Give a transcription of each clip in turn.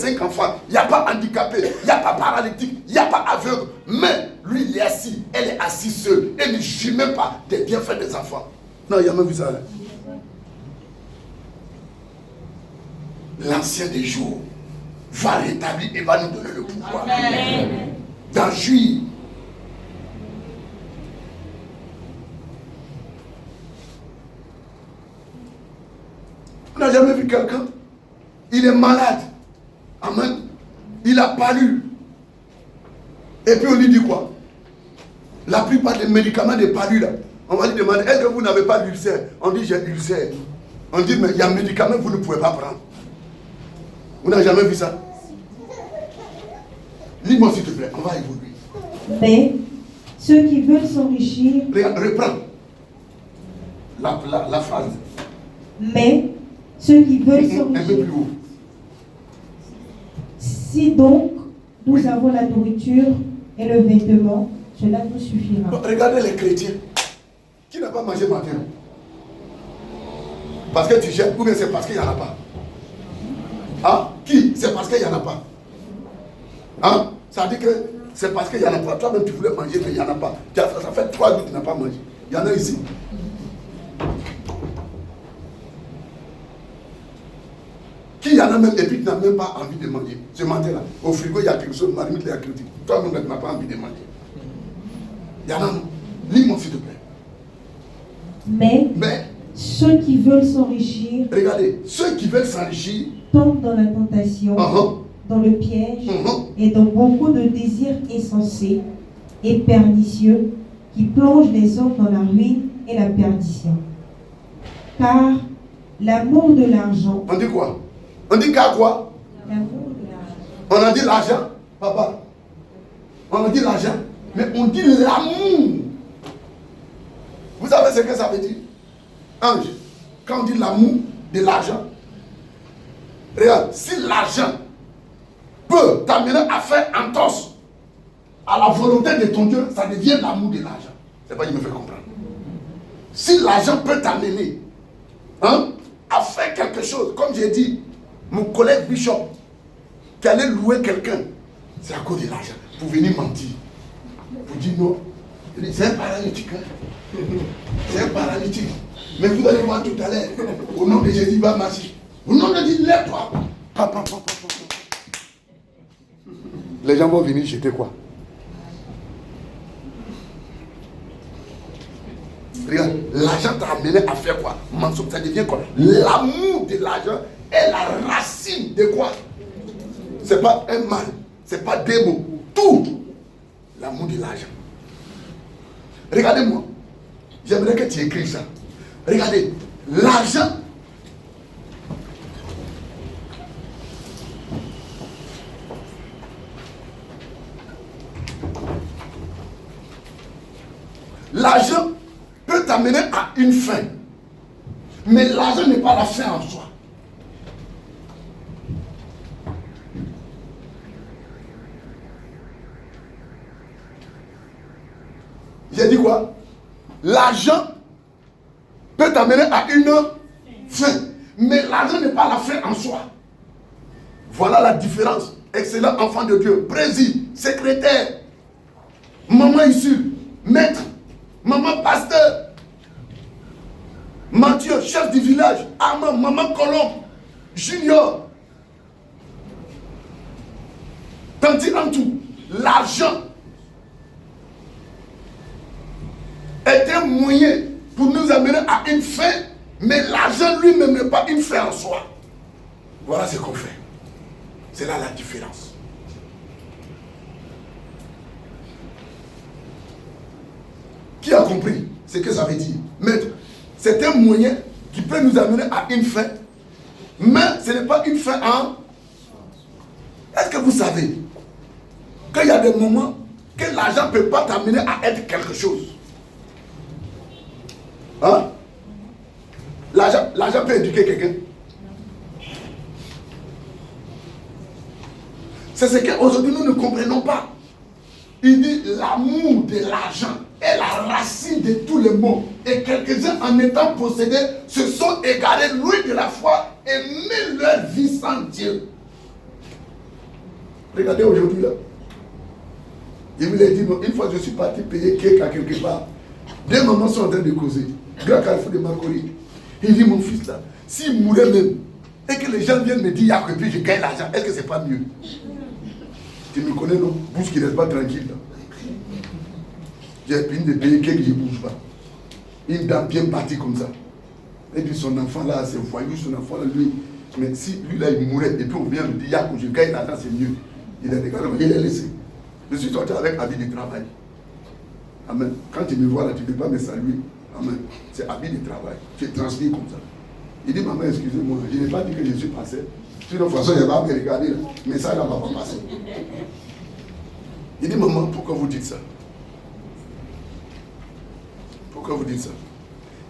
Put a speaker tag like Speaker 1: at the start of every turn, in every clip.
Speaker 1: 5 enfants, il n'y a pas handicapé, il n'y a pas paralytique, il n'y a pas aveugle. Mais lui, il est assis, elle est assise seule. Elle ne jouit même pas des bienfaits des enfants. Non, il n'y a même vu ça. L'ancien des jours va rétablir et va nous donner le pouvoir d'en jouir. On n'a jamais vu quelqu'un, il est malade, amen, il n'a pas lu. Et puis on lui dit quoi? La plupart des médicaments des palus là, on va lui demander, est-ce que vous n'avez pas d'ulcère? On dit j'ai ulcère. On dit mais il y a un médicament que vous ne pouvez pas prendre. Vous n'avez jamais vu ça? Lis-moi s'il te plaît, on va évoluer.
Speaker 2: Mais ceux qui veulent s'enrichir...
Speaker 1: Regarde, reprends la phrase.
Speaker 2: Mais ceux qui veulent
Speaker 1: Un peu
Speaker 2: s'enrichir...
Speaker 1: plus haut.
Speaker 2: Si donc nous avons la nourriture et le vêtement, cela nous suffira.
Speaker 1: Regardez les chrétiens qui n'ont pas mangé matin. Parce que tu jettes, ou bien c'est parce qu'il n'y en a pas. Hein? Qui? C'est parce qu'il n'y en a pas. Hein? Ça dit que c'est parce qu'il n'y en a pas. Toi-même tu voulais manger, mais il n'y en a pas. Ça fait 3 jours que tu n'as pas mangé. Il y en a ici. Qui y en a même et puis tu n'as même pas envie de manger. Ce matin-là, au frigo, il y a quelque chose, ma limite, il y a quelque chose. Toi-même, tu n'as pas envie de manger. Il y en a, non? Lis-moi s'il te plaît.
Speaker 2: Mais ceux qui veulent s'enrichir,
Speaker 1: regardez, ceux qui veulent s'enrichir
Speaker 2: tombent dans la tentation, dans le piège et dans beaucoup de désirs insensés et pernicieux qui plongent les hommes dans la ruine et la perdition. Car l'amour de l'argent...
Speaker 1: On dit quoi? On dit car quoi?
Speaker 2: L'amour de l'argent.
Speaker 1: On a dit l'argent, papa. On a dit l'argent, mais on dit l'amour. Vous savez ce que ça veut dire? Ange, quand on dit l'amour de l'argent, regarde, si l'argent peut t'amener à faire entorse à la volonté de ton Dieu, ça devient l'amour de l'argent. C'est pas qu'il me fait comprendre. Si l'argent peut t'amener à faire quelque chose, comme j'ai dit, mon collègue Bishop, qui allait louer quelqu'un, c'est à cause de l'argent, pour venir mentir. Pour dire non, c'est un paralytique. C'est un paralytique. Mais vous allez voir tout à l'heure, au nom de Jésus, il va marcher. Au nom de Jésus, lève-toi. Les gens vont venir jeter quoi? Regarde, l'argent t'a amené à faire quoi? Mensonge, ça devient quoi? L'amour de l'argent est la racine de quoi? C'est pas un mal, c'est pas des mots. Tout l'amour de l'argent. Regardez-moi, j'aimerais que tu écrives ça. Regardez, l'argent peut t'amener à une fin. Mais l'argent n'est pas la fin en soi. J'ai dit quoi? L'argent peut t'amener à une fin. Mais l'argent n'est pas la fin en soi. Voilà la différence. Excellent enfant de Dieu, président, secrétaire, maman issue, maître, maman pasteur, Mathieu, chef du village, Armand, maman Colombe, Junior, Tanti Antou. L'argent est un moyen pour nous amener à une fin, mais l'argent lui-même n'est pas une fin en soi. Voilà ce qu'on fait. C'est là la différence. Qui a compris ce que ça veut dire? Maître, c'est un moyen qui peut nous amener à une fin, mais ce n'est pas une fin en... Est-ce que vous savez qu'il y a des moments que l'argent ne peut pas t'amener à être quelque chose? Hein? L'argent peut éduquer quelqu'un. C'est ce qu'aujourd'hui nous ne comprenons pas. Il dit l'amour de l'argent est la racine de tous les maux. Et quelques-uns en étant possédés se sont égarés loin de la foi et mis leur vie sans Dieu. Regardez aujourd'hui là. Je vous l'ai dit, une fois je suis parti payer cake à quelque part. Deux mamans sont en train de causer. Grand carrefour de Marcory. Il dit, mon fils là, s'il mourait même, et que les gens viennent me dire, et puis je gagne l'argent, est-ce que c'est pas mieux? Tu me connais, non? Bouge qui ne reste pas tranquille là. J'ai fini de payer cake, je ne bouge pas. Une dame bien partie comme ça. Et puis son enfant là, c'est voyou, son enfant là, lui. Mais si lui là, il mourait, et puis on vient me dire, Yakou, je gagne l'argent, c'est mieux. Il a regardé, il a laissé. Je suis sorti avec habit de travail. Amen. Quand tu me vois là, tu ne peux pas me saluer. Amen. C'est habit de travail. Tu transmis comme ça. Il dit, maman, excusez-moi, je n'ai pas dit que je suis passé. De toute façon, il va me regarder. Là. Mais ça, il ne va pas passer. Il dit, maman, pourquoi vous dites ça? Pourquoi vous dites ça?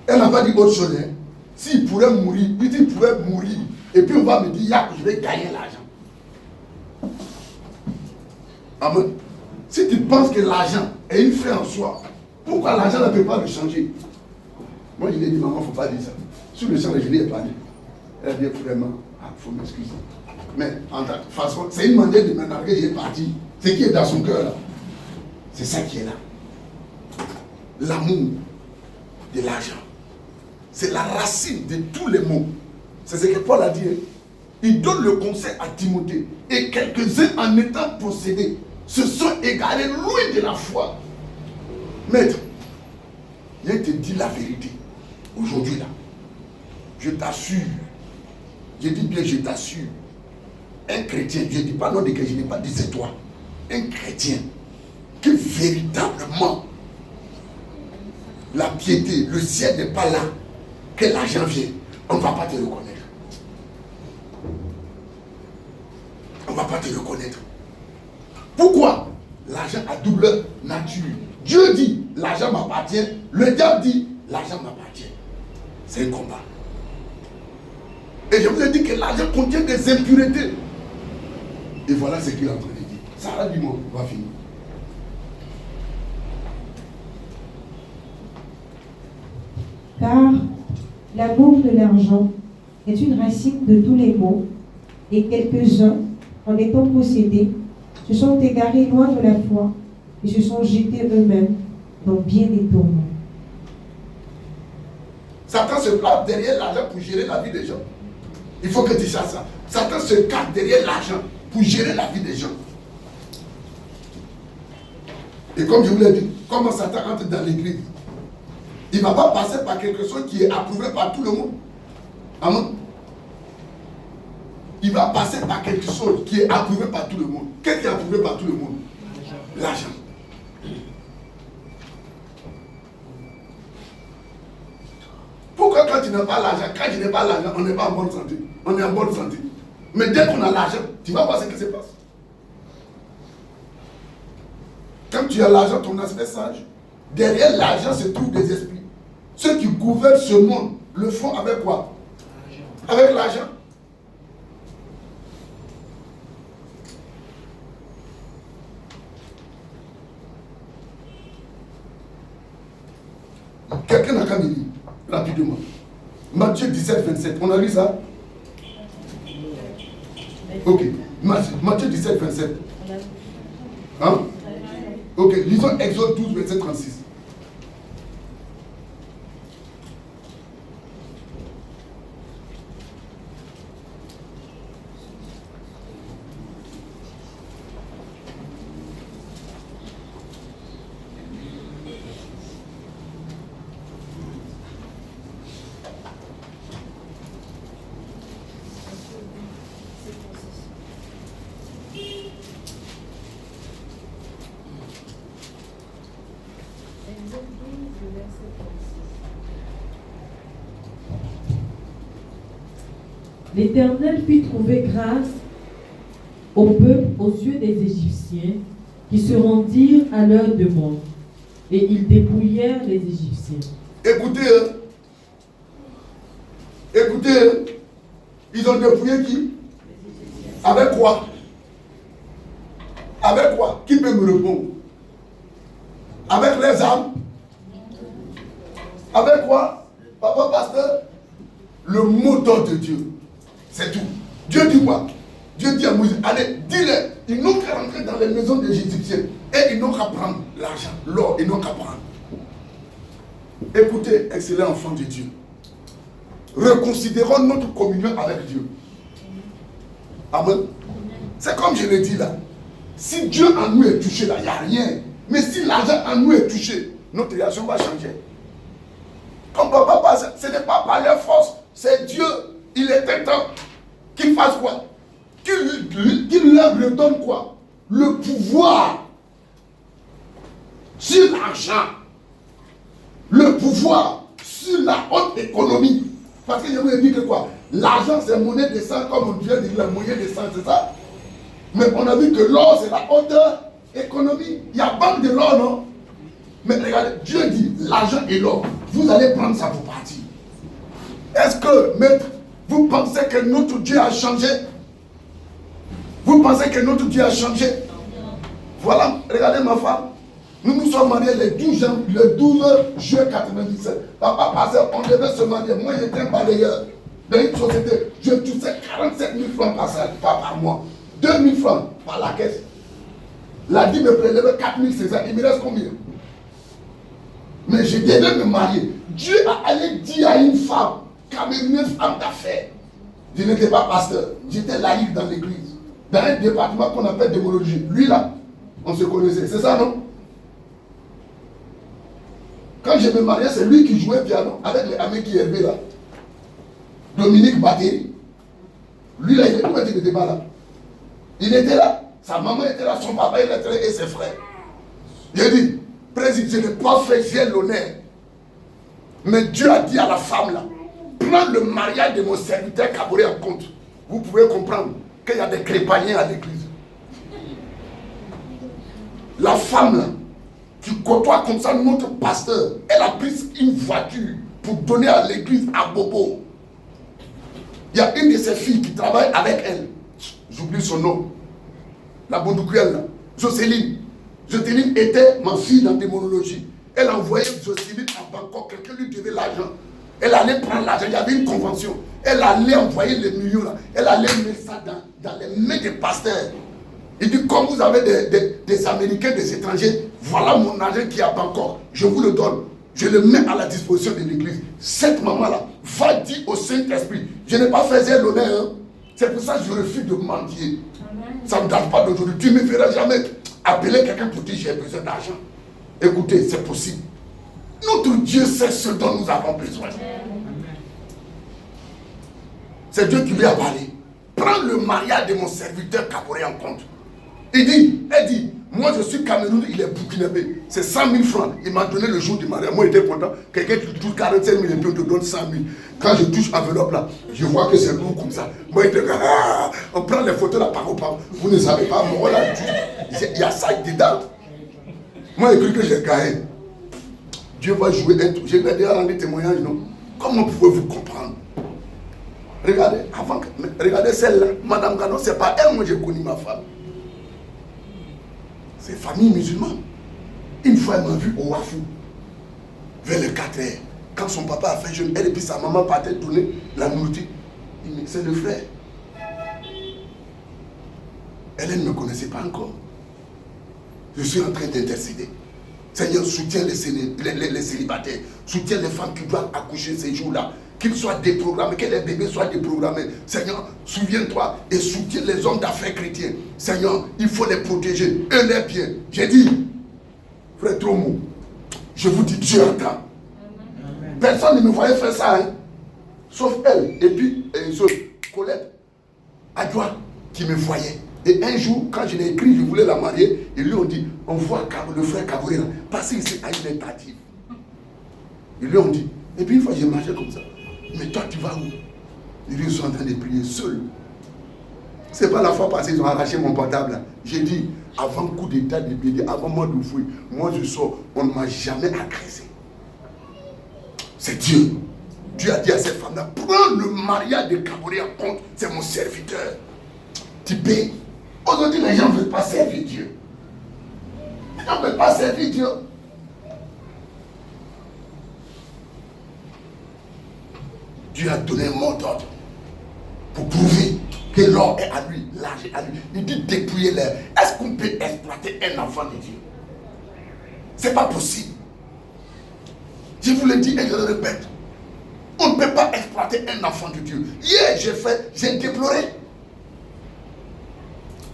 Speaker 1: Elle n'a pas dit autre chose. Hein. S'il pourrait mourir, il dit, il pourrait mourir. Et puis on va me dire, Yakou, je vais gagner l'argent. Amen. Si tu penses que l'argent est une fin en soi, pourquoi l'argent ne peut pas le changer? Moi, je lui ai dit, maman, il ne faut pas dire ça. Sur le champ, je lui ai parlé. Elle a dit, vraiment, il faut m'excuser. Mais, en toute façon, c'est une manière de m'énerver, j'ai parti. Ce qui est dans son cœur, là, c'est ça qui est là. L'amour de l'argent. C'est la racine de tous les maux. C'est ce que Paul a dit. Hein. Il donne le conseil à Timothée. Et quelques-uns, en étant possédés, se sont égarés loin de la foi. Maître, je te dis la vérité. Aujourd'hui, là, je t'assure, je dis bien, je t'assure, un chrétien, je ne dis pas non de que je n'ai pas dit c'est toi, un chrétien qui véritablement la piété, le ciel n'est pas là, que l'argent vient, on ne va pas te reconnaître. On ne va pas te reconnaître. Pourquoi? L'argent a double nature. Dieu dit, l'argent m'appartient. Le diable dit, l'argent m'appartient. C'est un combat. Et je vous ai dit que l'argent contient des impuretés. Et voilà ce qu'il est en train de dire. Sarah, dis-moi, on va finir.
Speaker 2: Car l'amour de l'argent est une racine de tous les maux, et quelques-uns, en étant possédés, se sont égarés loin de la foi et se sont jetés eux-mêmes dans bien des tourments.
Speaker 1: Satan se place derrière l'argent pour gérer la vie des gens. Il faut que tu saches ça. Satan se cache derrière l'argent pour gérer la vie des gens. Et comme je vous l'ai dit, comment Satan entre dans l'église? Il ne va pas passer par quelque chose qui est approuvé par tout le monde. Amen. Il va passer par quelque chose qui est approuvé par tout le monde. Qu'est-ce qui est approuvé par tout le monde? L'argent. Pourquoi quand tu n'as pas l'argent, quand tu n'as pas l'argent, on n'est pas en bonne santé? On est en bonne santé. Mais dès qu'on a l'argent, tu vas voir ce qui se passe. Quand tu as l'argent, ton aspect sage. Derrière l'argent se trouvent des esprits. Ceux qui gouvernent ce monde le font avec quoi? Avec l'argent. Quelqu'un n'a qu'à me lire rapidement. Matthieu 17, 27. On a lu ça? Ok. Matthieu 17, 27. Hein? Ok. Lisons Exode 12, 27, 36.
Speaker 3: L'Éternel fit trouver grâce au peuple aux yeux des Égyptiens qui se rendirent à leur demande et ils dépouillèrent les Égyptiens.
Speaker 1: Écoutez, écoutez, ils ont dépouillé qui? Avec quoi? Avec quoi? Qui peut me répondre? Avec les armes? Avec quoi? Papa pasteur? Le mot d'ordre de Dieu. C'est tout. Dieu dit quoi? Dieu dit à Moïse, allez, dis-le, ils n'ont qu'à rentrer dans les maisons des Égyptiens et ils n'ont qu'à prendre l'argent, l'or, ils n'ont qu'à prendre. Écoutez, excellent enfant de Dieu, reconsidérons notre communion avec Dieu. Amen. C'est comme je l'ai dit là. Si Dieu en nous est touché là, il n'y a rien. Mais si l'argent en nous est touché, notre relation va changer. Comme papa, ce n'est pas par leur force, c'est Dieu. Il était temps qu'il fasse quoi? Qu'il leur redonne quoi? Le pouvoir sur l'argent. Le pouvoir sur la haute économie. Parce que je vous ai dit que quoi? L'argent c'est monnaie de sang, comme Dieu dit la monnaie de sang, c'est ça? Mais on a vu que l'or c'est la haute économie. Il y a banque de l'or, non? Mais regardez, Dieu dit l'argent et l'or, vous allez prendre ça pour partir. Est-ce que, maître, vous pensez que notre Dieu a changé? Vous pensez que notre Dieu a changé? Voilà, regardez ma femme. Nous nous sommes mariés le 12 juillet 97. Papa passait, on devait se marier. Moi j'étais un balayeur dans une société. Je touchais 47 000 francs par mois. 2 000 francs par la caisse. La dîme me prélevait 4 500. Il me reste combien? Mais je devais me marier. Dieu a allé dire à une femme, camerounaise, femme d'affaires. Je n'étais pas pasteur. J'étais laïque dans l'église. Dans un département qu'on appelle démologie. Lui là, on se connaissait. C'est ça, non? Quand je me mariais, c'est lui qui jouait piano avec les amis qui élevaient là. Dominique Battery. Lui là, il n'était pas là. Il était là. Sa maman était là, son papa il était là et ses frères. J'ai dit, président, je n'ai pas fait, j'ai l'honneur. Mais Dieu a dit à la femme là, prends le mariage de mon serviteur Kaboré en compte. Vous pouvez comprendre qu'il y a des crépaniens à l'église. La femme là, qui côtoie comme ça notre pasteur, elle a pris une voiture pour donner à l'église à Bobo. Il y a une de ses filles qui travaille avec elle. J'oublie son nom. La Bondoukuelle là. Jocelyne. Jocelyne était ma fille dans démonologie. Elle a envoyé Jocelyne à Bangkok. Quelqu'un lui devait l'argent. Elle allait prendre l'argent. Il y avait une convention. Elle allait envoyer les millions là. Elle allait mettre ça dans les mains des pasteurs. Il dit, comme vous avez des Américains, des étrangers, voilà mon argent qui est à Bangkok. Je vous le donne. Je le mets à la disposition de l'église. Cette maman-là va dire au Saint-Esprit, je n'ai pas fait l'honneur. Hein. C'est pour ça que je refuse de mentir. Ça ne date pas d'aujourd'hui. Tu ne me feras jamais appeler quelqu'un pour dire j'ai besoin d'argent. Écoutez, c'est possible. Notre Dieu sait ce dont nous avons besoin. C'est Dieu qui lui a parlé. Prends le mariage de mon serviteur Kaboré en compte. Elle dit, moi je suis Cameroun, il est burkinabé. C'est 100 000 francs. Il m'a donné le jour du mariage. Moi j'étais content. Quelqu'un qui touche 45 000 et puis on te donne 100 000. Quand je touche enveloppe là, je vois que c'est lourd comme ça. Moi j'étais on prend les photos là par rapport. Vous ne savez pas, moi là, il y a ça dedans. Moi j'ai cru que j'ai gagné. Dieu va jouer un truc. J'ai déjà rendu témoignage, non? Comment pouvez-vous comprendre? Regardez celle-là, Madame Gano, c'est pas elle, moi j'ai connu ma femme. C'est famille musulmane. Une fois, elle m'a vu au Wafou, vers les 4 heures. Quand son papa a fait jeûne, elle et puis sa maman partaient donner la nourriture. Il me dit, c'est le frère. Elle ne me connaissait pas encore. Je suis en train d'intercéder. Seigneur, soutiens les célibataires, soutiens les femmes qui doivent accoucher ces jours-là. Qu'ils soient déprogrammés, que les bébés soient déprogrammés. Seigneur, souviens-toi et soutiens les hommes d'affaires chrétiens. Seigneur, il faut les protéger, eux les biens. J'ai dit, frère Tromo, je vous dis, Dieu entend. Personne ne me voyait faire ça, hein? Sauf elle, et puis Colette, Adjoa, qui me voyait. Et un jour, quand je l'ai écrit, je voulais la marier, ils lui ont dit, on voit le frère Kaboré là, passer ici à une tentative. Ils lui ont dit, et puis une fois j'ai marché comme ça. Mais toi tu vas où? Ils sont en train de prier seuls. C'est pas la fois passée, ils ont arraché mon portable. J'ai dit, avant le coup d'état de BD, avant moi de fouiller, moi je sors, on ne m'a jamais agressé. C'est Dieu. Dieu a dit à cette femme-là, prends le mariage de Kaboré en compte, c'est mon serviteur. Tu payes. Aujourd'hui, les gens ne veulent pas servir Dieu. Les gens ne veulent pas servir Dieu. Dieu a donné un mot d'ordre pour prouver que l'or est à lui, l'argent est à lui. Il dit dépouillez-les. Est-ce qu'on peut exploiter un enfant de Dieu? C'est pas possible. Je vous le dis et je le répète. On ne peut pas exploiter un enfant de Dieu. Hier, j'ai déploré.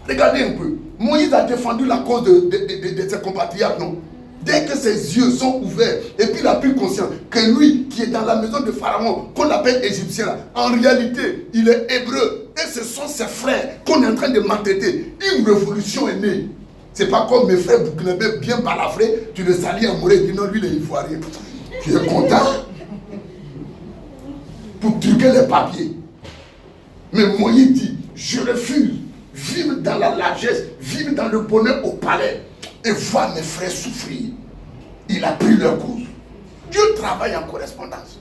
Speaker 1: Regardez un peu. Moïse a défendu la cause de ses compatriotes, non? Dès que ses yeux sont ouverts, et puis il a pris conscience que lui, qui est dans la maison de Pharaon, qu'on appelle égyptien, en réalité, il est hébreu. Et ce sont ses frères qu'on est en train de maltraiter. Une révolution est née. C'est pas comme mes frères Bouklebé bien balafrés, tu le salis à mourir, dis non, lui, il est ivoirien. Tu es content pour truquer les papiers. Mais Moïse dit, je refuse, vivre dans la largesse, vivre dans le bonheur au palais et voir mes frères souffrir. Il a pris leur cause. Dieu travaille en correspondance.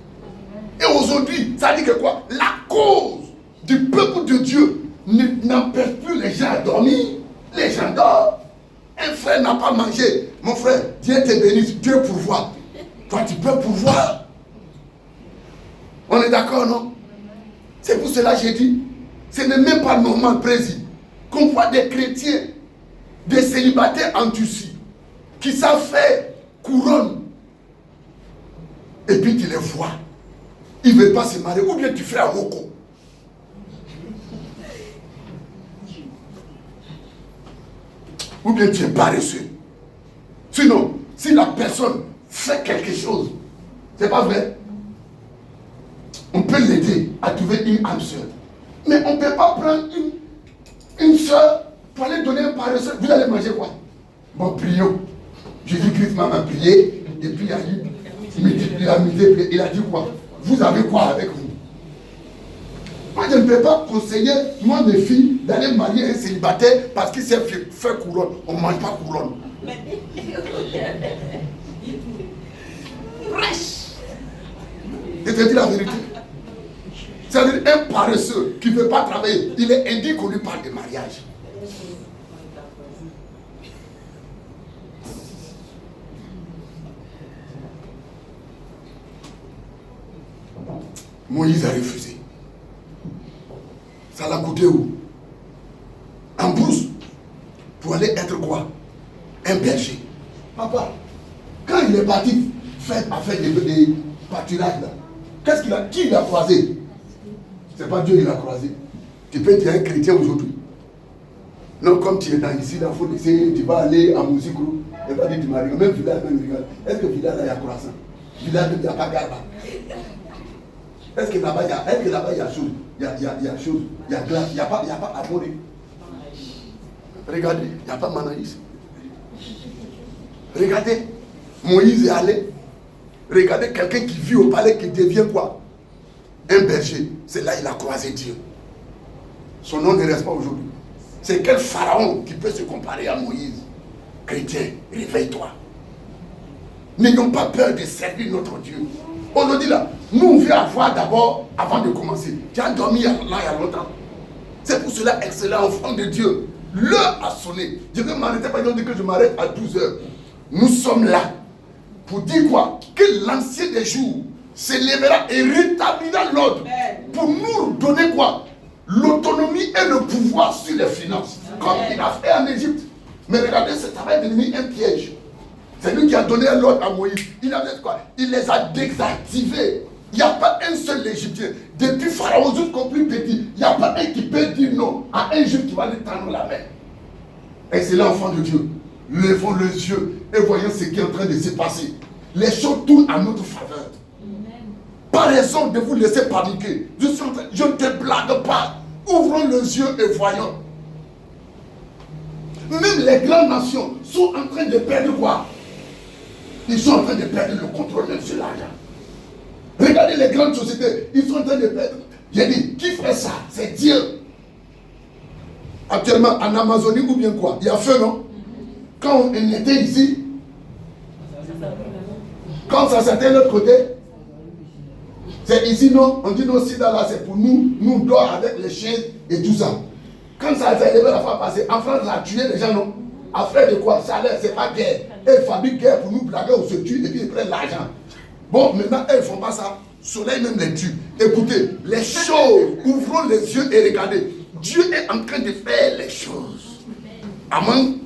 Speaker 1: Et aujourd'hui, ça dit que quoi? La cause du peuple de Dieu n'empêche plus les gens à dormir. Les gens dorment. Un frère n'a pas mangé. Mon frère, Dieu te bénisse, Dieu pourvoit. Toi, tu peux pourvoir. On est d'accord, non? C'est pour cela que j'ai dit, ce n'est même pas normal, président, qu'on voit des chrétiens, des célibataires en Turquie, qui savent faire couronne. Et puis tu les vois. Ils ne veulent pas se marier. Ou bien tu fais un roko. Ou bien tu es paresseux. Sinon, si la personne fait quelque chose, c'est pas vrai, on peut l'aider à trouver une âme sœur. Mais on ne peut pas prendre une sœur pour aller donner un paresseux. Vous allez manger quoi? Bon, prions. Jésus-Christ m'a prié, et puis il a dit quoi? Vous avez quoi avec vous? Moi, je ne peux pas conseiller, moi, mes filles, d'aller marier un célibataire parce qu'il s'est fait couronne. On ne mange pas couronne. Je te dis la vérité. C'est-à-dire un paresseux qui ne veut pas travailler, il est indigne qu'on lui parle de mariage. Moïse a refusé. Ça l'a coûté où? En brousse. Pour aller être quoi? Un berger. Papa, quand il est parti faire des pâturages là, qu'est-ce qu'il a? Qui il a croisé? C'est pas Dieu qui l'a croisé. Tu peux être un chrétien aujourd'hui. Non, comme tu es dans ici, il faut laisser, tu vas aller à Moussikrou, et pas dire tu m'as même village, même regarde. Est-ce que village là il y a croissant? Village il n'y a pas garba. Est-ce que là-bas il y a chose? Il y a chose, il y a glace, il n'y a pas abonné. Regardez, il n'y a pas Manaïs. Regardez, Moïse est allé. Regardez quelqu'un qui vit au palais qui devient quoi? Un berger. C'est là qu'il a croisé Dieu. Son nom ne reste pas aujourd'hui. C'est quel pharaon qui peut se comparer à Moïse? Chrétien, réveille-toi. N'ayons pas peur de servir notre Dieu. Aujourd'hui là, nous on veut avoir d'abord, avant de commencer. Tu as dormi là il y a longtemps. C'est pour cela, excellent enfant de Dieu. L'heure a sonné. Je vais m'arrêter, par exemple, que je m'arrête à 12 heures. Nous sommes là pour dire quoi? Que l'ancien des jours s'élèvera et rétablira l'ordre pour nous donner quoi? L'autonomie et le pouvoir sur les finances. Comme il a fait en Égypte. Mais regardez, ça va devenir un piège. C'est lui qui a donné l'ordre à Moïse. Il a fait quoi? Il les a désactivés. Il n'y a pas un seul Égyptien. Depuis Pharaon jusqu'au plus petit, il n'y a pas un qui peut dire non à un juif qui va lui tendre la main. Et c'est l'enfant de Dieu. Levons les yeux et voyons ce qui est en train de se passer. Les choses tournent à notre faveur. Pas raison de vous laisser paniquer. Je ne te blague pas. Ouvrons les yeux et voyons. Même les grandes nations sont en train de perdre quoi? Ils sont en train de perdre le contrôle même sur l'argent. Regardez les grandes sociétés, ils sont en train de perdre. J'ai dit, qui fait ça? C'est Dieu. Actuellement, en Amazonie ou bien quoi? Il y a feu, non? Quand on était ici, quand ça c'était de l'autre côté, c'est ici, non? On dit non, si là, c'est pour nous, nous dort avec les chiens et tout ça. Quand ça s'est élevé la fois passée, en France, ça a tué les gens, non? Affaire de quoi? Salaire, c'est pas guerre. Ils fabriquent guerre pour nous blaguer, on se tue et puis ils prennent l'argent. Bon, maintenant, elles ne font pas ça. Le soleil même les tue. Écoutez, les choses, ouvrons les yeux et regardez. Dieu est en train de faire les choses. Amen.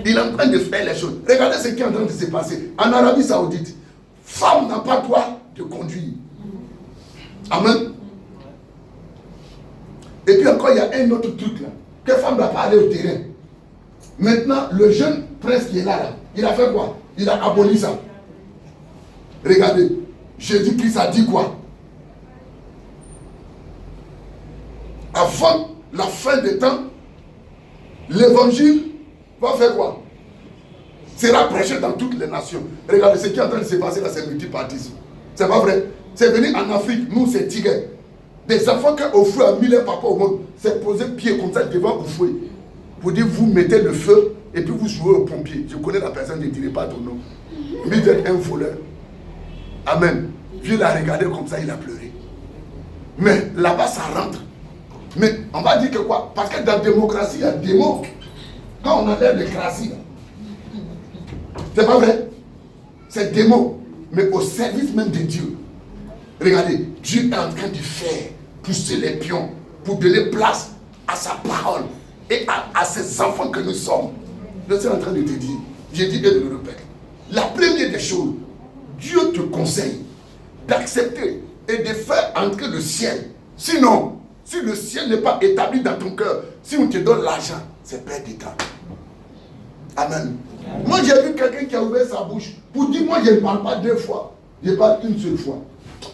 Speaker 1: Il est en train de faire les choses. Regardez ce qui est en train de se passer. En Arabie Saoudite, femme n'a pas droit de conduire. Amen. Et puis encore, il y a un autre truc là. Que femme n'a pas allé au terrain. Maintenant, le jeune prince qui est là, il a fait quoi? Il a aboli ça. Regardez, Jésus-Christ a dit quoi? Avant la fin des temps, l'évangile va faire quoi? Sera prêché dans toutes les nations. Regardez, ce qui est en train de se passer là, c'est multipartisme. C'est pas vrai? C'est venu en Afrique, nous c'est Tigre. Des enfants qui au feu a mis leur papa au monde, c'est posé pied comme ça devant Oufoué. Pour dire, vous mettez le feu et puis vous jouez au pompier. Je connais la personne, je ne dirai pas ton nom. Mais vous êtes un voleur. Amen. Dieu l'a regardé comme ça, il a pleuré. Mais là-bas, ça rentre. Mais on va dire que quoi? Parce que dans la démocratie, il y a des mots. Quand on enlève les crassies, c'est pas vrai? C'est des mots. Mais au service même de Dieu. Regardez, Dieu est en train de faire pousser les pions pour donner place à sa parole et à ces enfants que nous sommes. Je suis en train de te dire, j'ai dit et de le répéter. La première des choses, Dieu te conseille d'accepter et de faire entrer le ciel. Sinon, si le ciel n'est pas établi dans ton cœur, si on te donne l'argent, c'est perte de temps. Amen. Moi, j'ai vu quelqu'un qui a ouvert sa bouche pour dire, moi, je ne parle pas deux fois. Je parle une seule fois.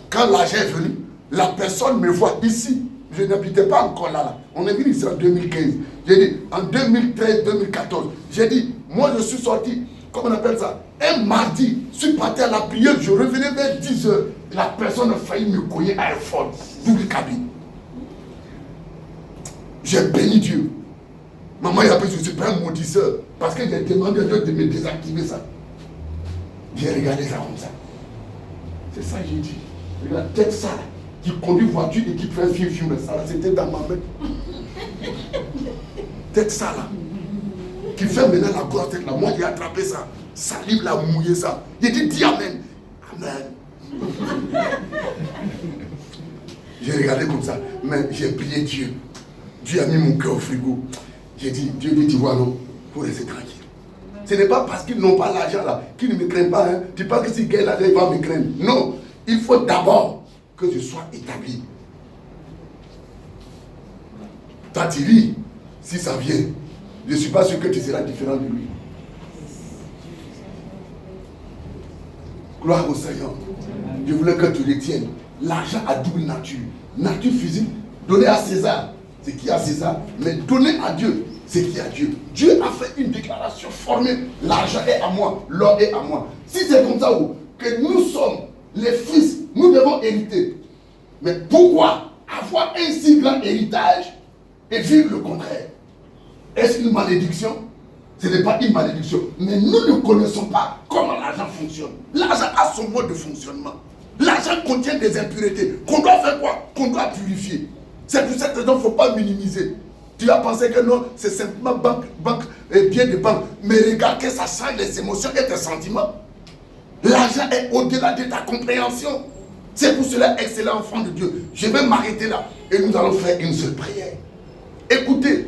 Speaker 1: Quand l'argent est venu, la personne me voit ici. Je n'habitais pas encore là. On est venu ici en 2015. J'ai dit, en 2013-2014, j'ai dit, moi, je suis sorti, comment on appelle ça? Un mardi, je suis parti à la prière, je revenais vers 10 h. La personne a failli me cogner à un fort. Double cabine. J'ai béni Dieu. Maman, il a dit, je ne suis pas un maudisseur. Parce que j'ai demandé à Dieu de me désactiver ça. J'ai regardé ça comme ça. C'est ça que j'ai dit. Regarde, peut-être ça, qui conduit voiture et qui fait film, ça, c'était dans ma main. Peut-être ça, là. Qui fait maintenant la grosse tête, là. Moi, j'ai attrapé ça. Salive, là, mouillé ça. J'ai dit, dis Amen. Amen. J'ai regardé comme ça. Mais j'ai prié Dieu. Dieu a mis mon cœur au frigo. J'ai dit, Dieu dit, tu vois, non, pour rester tranquille. Ce n'est pas parce qu'ils n'ont pas l'argent là, qu'ils ne me craignent pas. Hein. Tu penses que si quelqu'un là, il va me craindre. Non, il faut d'abord que je sois établi. Toi, tu ris, si ça vient, je ne suis pas sûr que tu seras différent de lui. Gloire au Seigneur. Je voulais que tu retiennes. L'argent a double nature. Nature physique, donner à César ce qui est à César, mais donner à Dieu ce qui est à Dieu. Dieu a fait une déclaration formelle. L'argent est à moi, l'or est à moi. Si c'est comme ça que nous sommes les fils, nous devons hériter. Mais pourquoi avoir un si grand héritage et vivre le contraire? Est-ce une malédiction? Ce n'est pas une malédiction. Mais nous ne connaissons pas comment l'argent fonctionne. L'argent a son mode de fonctionnement. L'argent contient des impuretés. Qu'on doit faire quoi? Qu'on doit purifier. C'est pour cette raison qu'il ne faut pas minimiser. Tu as pensé que non, c'est simplement banque et bien de banque. Mais regarde que ça change les émotions et tes sentiments. L'argent est au-delà de ta compréhension. C'est pour cela, excellent enfant de Dieu. Je vais m'arrêter là et nous allons faire une seule prière. Écoutez,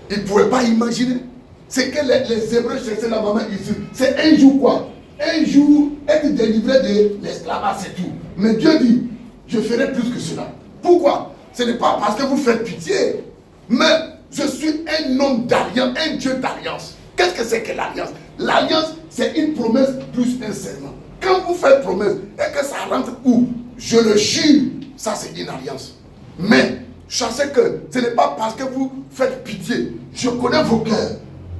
Speaker 1: ils ne pourraient pas imaginer. C'est que les Hébreux cherchaient la maman ici. C'est un jour quoi? Un jour être délivré de l'esclavage, c'est tout. Mais Dieu dit, je ferai plus que cela. Pourquoi? Ce n'est pas parce que vous faites pitié. Mais je suis un homme d'alliance, un Dieu d'alliance. Qu'est-ce que c'est que l'alliance? L'alliance, c'est une promesse plus un serment. Quand vous faites promesse et que ça rentre où? Je le jure, ça c'est une alliance. Mais sachez que ce n'est pas parce que vous faites pitié. Je connais vos cœurs.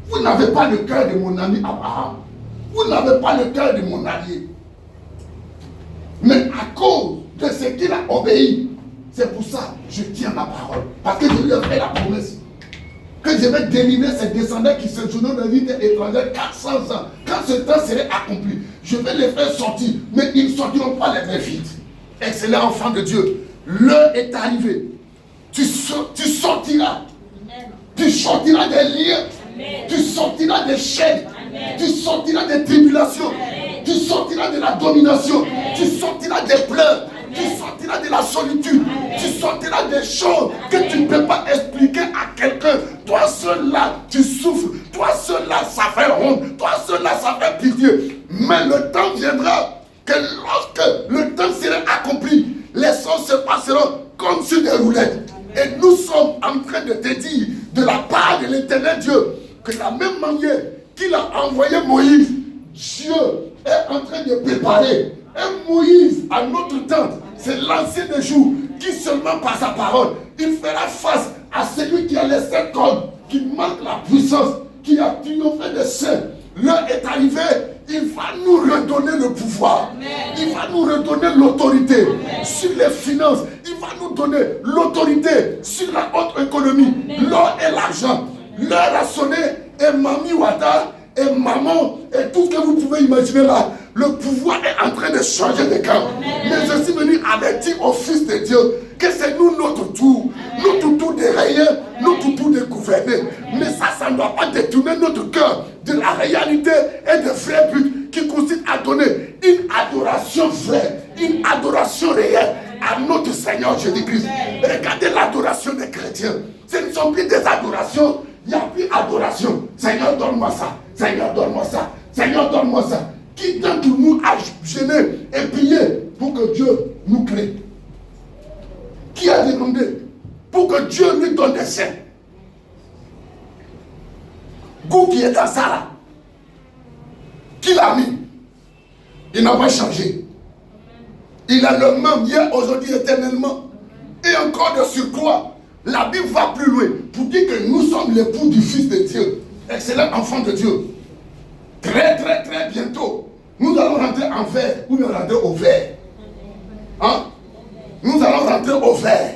Speaker 1: Vous n'avez pas le cœur de mon ami Abraham. Vous n'avez pas le cœur de mon allié. Mais à cause de ce qu'il a obéi, c'est pour ça que je tiens ma parole. Parce que je lui ai fait la promesse que je vais délivrer ses descendants qui séjournent dans l'île étrangère 400 ans. Quand ce temps serait accompli, je vais les faire sortir, mais ils ne sortiront pas les mains vides. Excellent enfant de Dieu, l'heure est arrivée. Tu sortiras. Amen. Tu sortiras des liens. Amen. Tu sortiras des chaînes. Amen. Tu sortiras des tribulations. Amen. Tu sortiras de la domination. Amen. Tu sortiras des pleurs. Amen. Tu sortiras de la solitude. Tu sortiras des choses que tu ne peux pas expliquer à quelqu'un. Toi seul là, tu souffres. Toi seul là, ça fait honte. Toi seul là, ça fait pitié. Mais le temps viendra que lorsque le temps sera accompli, les choses se passeront comme sur des roulettes. Et nous sommes en train de te dire, de la part de l'Éternel Dieu, que de la même manière qu'il a envoyé Moïse, Dieu est en train de préparer un Moïse à notre temps. C'est l'ancien des jours qui seulement par sa parole, il fera face à celui qui a les 7 cordes, qui manque la puissance, qui a triomphé des saints. L'heure est arrivée, il va nous redonner le pouvoir. Amen. Il va nous redonner l'autorité sur les finances. Il va nous donner l'autorité sur la haute économie, l'or et l'argent. L'heure a sonné et Mami Wada et maman et tout ce que vous pouvez imaginer là, le pouvoir est en train de changer de camp. Mais je suis venu avertir au Fils de Dieu que c'est nous notre tour de rayer, notre tour de gouverner. Mais ça ne doit pas détourner notre cœur de la réalité et de vrai but qui consiste à donner une adoration vraie, une adoration réelle à notre Seigneur Jésus-Christ. Regardez l'adoration des chrétiens. Ce ne sont plus des adorations, il n'y a plus adoration. Seigneur, donne-moi ça. Seigneur, donne-moi ça. Seigneur, donne-moi ça. Qui d'entre nous a gêné et prié pour que Dieu nous crée? Qui a demandé pour que Dieu lui donne des seins? Goût qui est dans ça là, qui l'a mis? Il n'a pas changé. Il a le même hier, aujourd'hui, éternellement. Et encore de surcroît, la Bible va plus loin pour dire que nous sommes l'époux du Fils de Dieu, excellent enfant de Dieu. Très bientôt, nous allons rentrer en vert ou bien rentrer au vert. Hein? Nous allons rentrer au vert.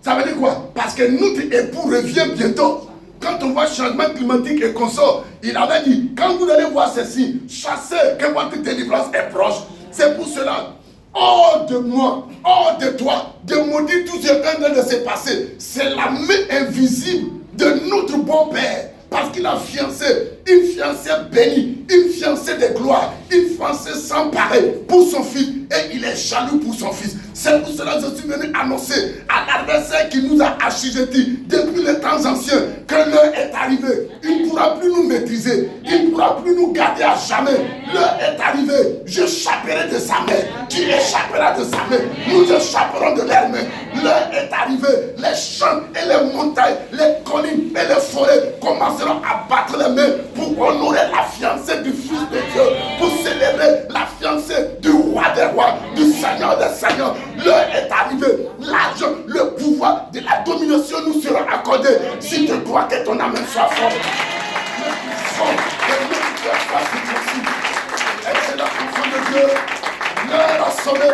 Speaker 1: Ça veut dire quoi? Parce que notre époux revient bientôt. Quand on voit changement climatique et consort, il avait dit, quand vous allez voir ceci, chassez que votre délivrance est proche. C'est pour cela, hors de moi, hors de toi, de maudire tout ce qui est en train de se passer. C'est la main invisible de notre bon Père. Parce qu'il a fiancé, une fiancée bénie, une fiancée de gloire, une fiancée sans pareil pour son fils. Et il est jaloux pour son fils. C'est pour cela que je suis venu annoncer à l'adversaire qui nous a assujettis depuis les temps anciens que l'heure est arrivée. Il ne pourra plus nous maîtriser. Il ne pourra plus nous garder à jamais. L'heure est arrivée. Je chapperai de sa main. Tu échapperas de sa main. Nous échapperons de leur main. L'heure est arrivée. Les champs et les montagnes, les collines et les forêts commenceront à battre les mains pour honorer la fiancée du Fils de Dieu, pour célébrer la fiancée du roi des rois, du Seigneur des seigneurs. L'heure est arrivée. L'argent, le pouvoir de la domination nous sera accordé si tu crois que ton âme soit forte. Excellent enfant de Dieu. L'heure a sonné.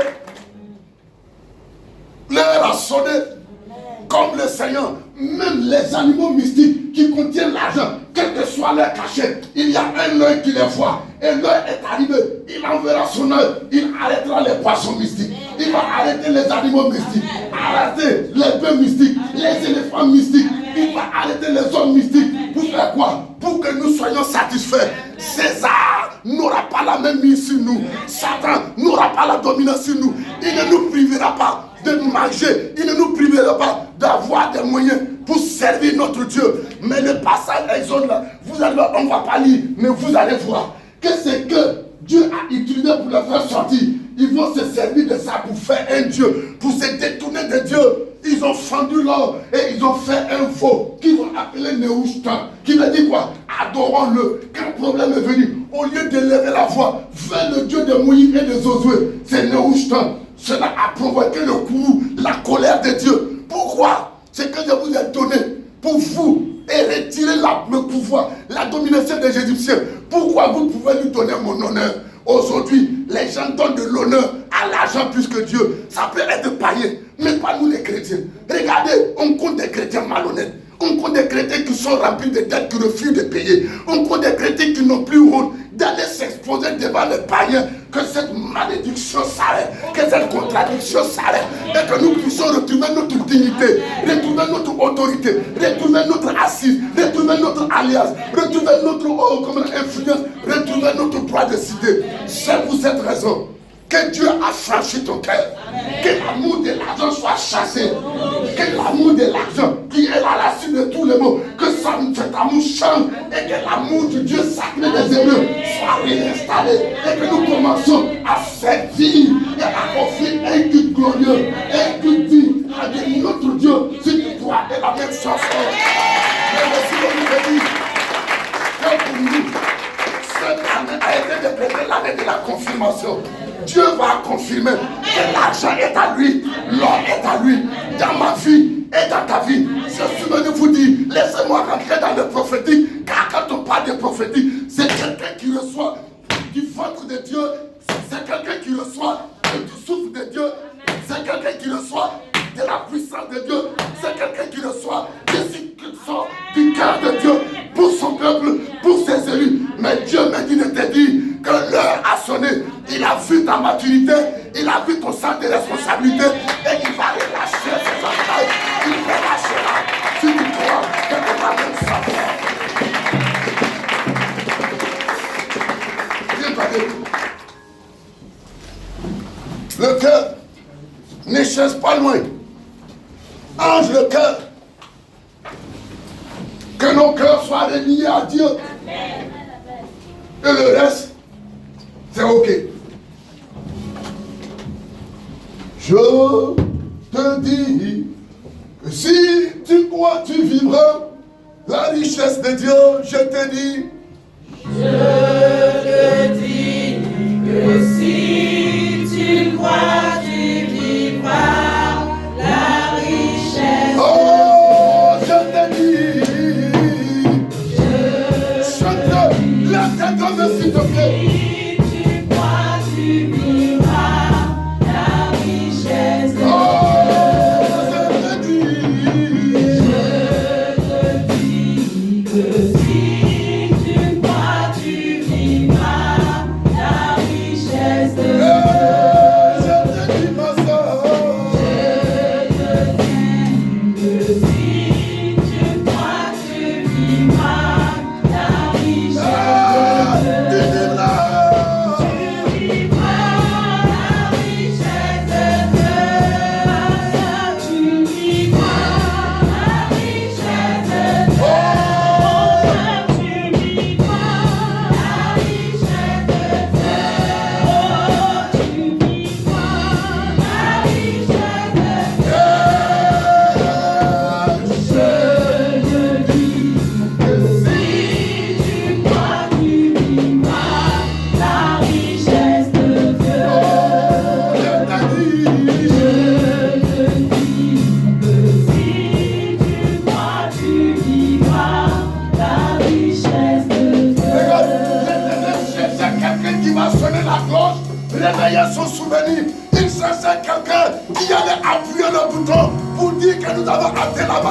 Speaker 1: L'heure a sonné. Comme le Seigneur, même les animaux mystiques qui contiennent l'argent, quel que soit leur cachet, il y a un œil qui les voit. Et l'heure est arrivée, il enverra son œil, il arrêtera les poissons mystiques, il va arrêter les animaux mystiques, arrêter les bœufs mystiques, les éléphants mystiques, il va arrêter les hommes mystiques. Pour faire quoi? Pour que nous soyons satisfaits. César n'aura pas la même mise sur nous. Satan n'aura pas la dominance sur nous. Il ne nous privera pas de manger, il ne nous privera pas d'avoir des moyens pour servir notre Dieu. Mais le passage Exode là, vous allez voir, on ne va pas lire, mais vous allez voir que c'est que Dieu a utilisé pour le faire sortir. Ils vont se servir de ça pour faire un Dieu, pour se détourner de Dieu. Ils ont fendu l'or et ils ont fait un faux qu'ils vont appeler Néhushtan, qui veut dire quoi? Adorons-le. Quand le problème est venu, au lieu d'élever la voix vers le Dieu de Moïse et de Josué, c'est Néhushtan. Cela a provoqué le courroux, la colère de Dieu. Pourquoi? C'est que je vous ai donné pour vous et retirer le pouvoir, la domination des Égyptiens. Pourquoi vous pouvez lui donner mon honneur? Aujourd'hui, les gens donnent de l'honneur à l'argent plus que Dieu. Ça peut être païen, mais pas nous les chrétiens. Regardez, on compte des chrétiens malhonnêtes. On compte des chrétiens qui sont remplis de dettes, qui refusent de payer. On compte des chrétiens qui n'ont plus honte d'aller s'exposer devant les païens. Que cette malédiction s'arrête, que cette contradiction s'arrête, et que nous puissions retrouver notre dignité, retrouver notre autorité, retrouver notre assise, retrouver notre alliance, retrouver notre influence, retrouver notre droit de cité. C'est pour cette raison Que Dieu affranchisse ton cœur. Que l'amour de l'argent soit chassé. Que l'amour de l'argent, qui est la racine de tous les maux, que cet amour change et que l'amour du Dieu sacré des Hébreux soit réinstallé. Et que nous commençons à servir et à offrir un culte glorieux, un culte digne à notre Dieu. Si tu crois de la même chanson. Mais aussi, on nous dit que pour nous, cette année a été décrétée l'année de la confirmation. Dieu va confirmer que l'argent est à lui, l'or est à lui, dans ma vie et dans ta vie. Je suis venu vous dire, laissez-moi rentrer dans le prophétique, car quand on parle de prophétique, c'est quelqu'un qui reçoit du ventre de Dieu, c'est quelqu'un qui reçoit du souffle de Dieu, c'est quelqu'un qui reçoit de la puissance de Dieu, c'est quelqu'un qui reçoit des instructions du cœur de Dieu pour son peuple, pour ses élus. Mais Dieu m'a dit de te dire que l'heure a sonné. Il a vu ta maturité, il a vu ton sens de responsabilité et il va relâcher ses entrailles. Il relâchera si tu crois que tu vas même savoir. Le cœur ne cherche pas loin. Ange le cœur. Que nos cœurs soient reliés à Dieu. Et le reste, c'est ok. Je te dis que si tu crois, tu vivras la richesse de Dieu. Je te dis.
Speaker 4: Je te dis que si tu crois, tu vivras la richesse.
Speaker 1: Oh, je te dis. Lève tes deux mains, s'il te plaît.
Speaker 4: Si tu crois, tu vivras la richesse.
Speaker 1: Je te dis
Speaker 4: que si tu crois, tu vivras la richesse de Dieu.
Speaker 1: Je te dis, ma soeur.
Speaker 4: Je te dis que si tu crois, tu vivras la richesse de Dieu. Tu vivras la richesse de Dieu. Tu vivras la richesse de Dieu. Tu vivras la richesse de Dieu. Tu vivras la richesse de Dieu. Je te dis que si tu crois, tu vivras la richesse de Dieu. Je te dis que si tu crois, tu vivras la richesse de Dieu.
Speaker 1: Regarde, l'Éternel cherchait quelqu'un qui va sonner la cloche, réveiller son souvenir. Il cherchait quelqu'un qui allait appuyer le bouton pour dire que nous avons atteint la